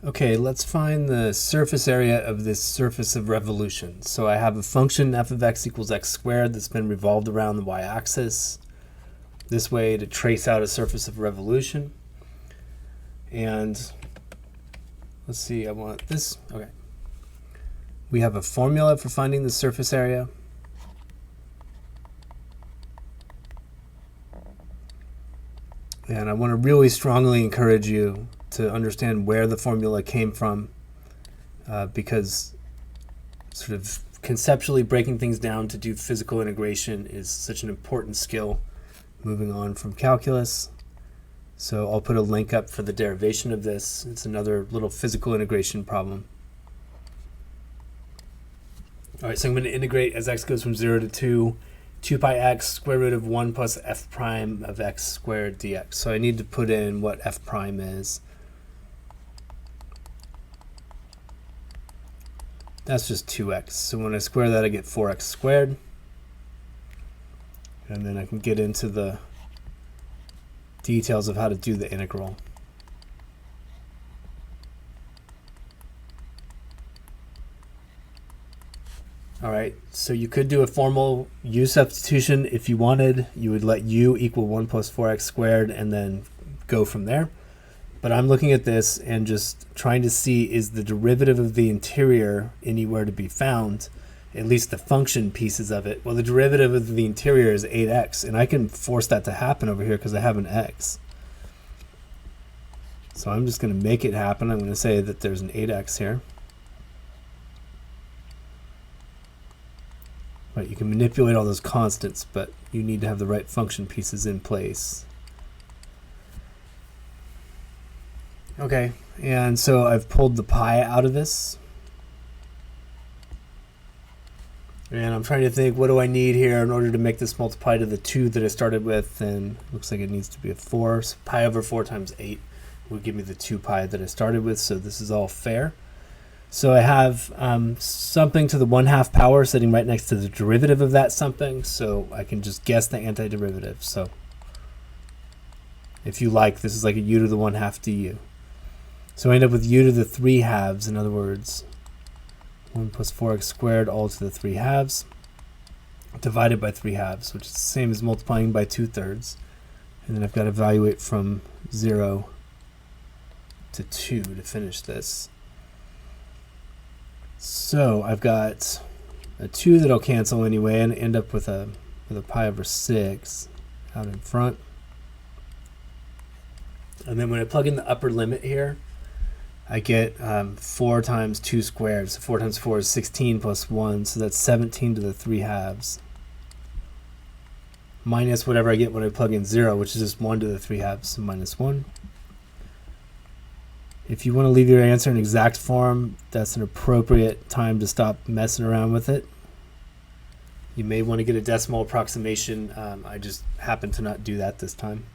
Okay, let's find the surface area of this surface of revolution. So I have a function f of x equals x squared that's been revolved around the y-axis this way to trace out a surface of revolution. And let's see, I want this. Okay. We have a formula for finding the surface area. And I want to really strongly encourage you to understand where the formula came from, because sort of conceptually breaking things down to do physical integration is such an important skill moving on from calculus. So I'll put a link up for the derivation of this. It's another little physical integration problem. All right, so I'm going to integrate as x goes from 0 to 2 pi x square root of 1 plus f prime of x squared dx. So I need to put in what f prime is. That's just 2x. So when I square that, I get 4x squared. And then I can get into the details of how to do the integral. All right, so you could do a formal u substitution if you wanted. You would let u equal 1 plus 4x squared and then go from there. But I'm looking at this and just trying to see, is the derivative of the interior anywhere to be found, at least the function pieces of it. Well, the derivative of the interior is 8x, and I can force that to happen over here because I have an x. So I'm just going to make it happen. I'm going to say that there's an 8x here. Right, you can manipulate all those constants, but you need to have the right function pieces in place. Okay, and so I've pulled the pi out of this. And I'm trying to think, what do I need here in order to make this multiply to the 2 that I started with? And it looks like it needs to be a 4. So pi over 4 times 8 would give me the 2 pi that I started with, so this is all fair. So I have something to the 1/2 power sitting right next to the derivative of that something, so I can just guess the antiderivative. So if you like, this is like a u to the 1/2 du. So I end up with u to the 3/2, in other words, 1 plus 4x squared all to the 3/2, divided by 3/2, which is the same as multiplying by 2/3. And then I've got to evaluate from 0 to 2 to finish this. So I've got a 2 that'll cancel anyway, and end up with a pi over 6 out in front. And then when I plug in the upper limit here, I get 4 times 2 squared. So 4 times 4 is 16 plus 1, so that's 17 to the 3/2. Minus whatever I get when I plug in 0, which is just 1 to the 3/2, so minus 1. If you want to leave your answer in exact form, that's an appropriate time to stop messing around with it. You may want to get a decimal approximation. I just happen to not do that this time.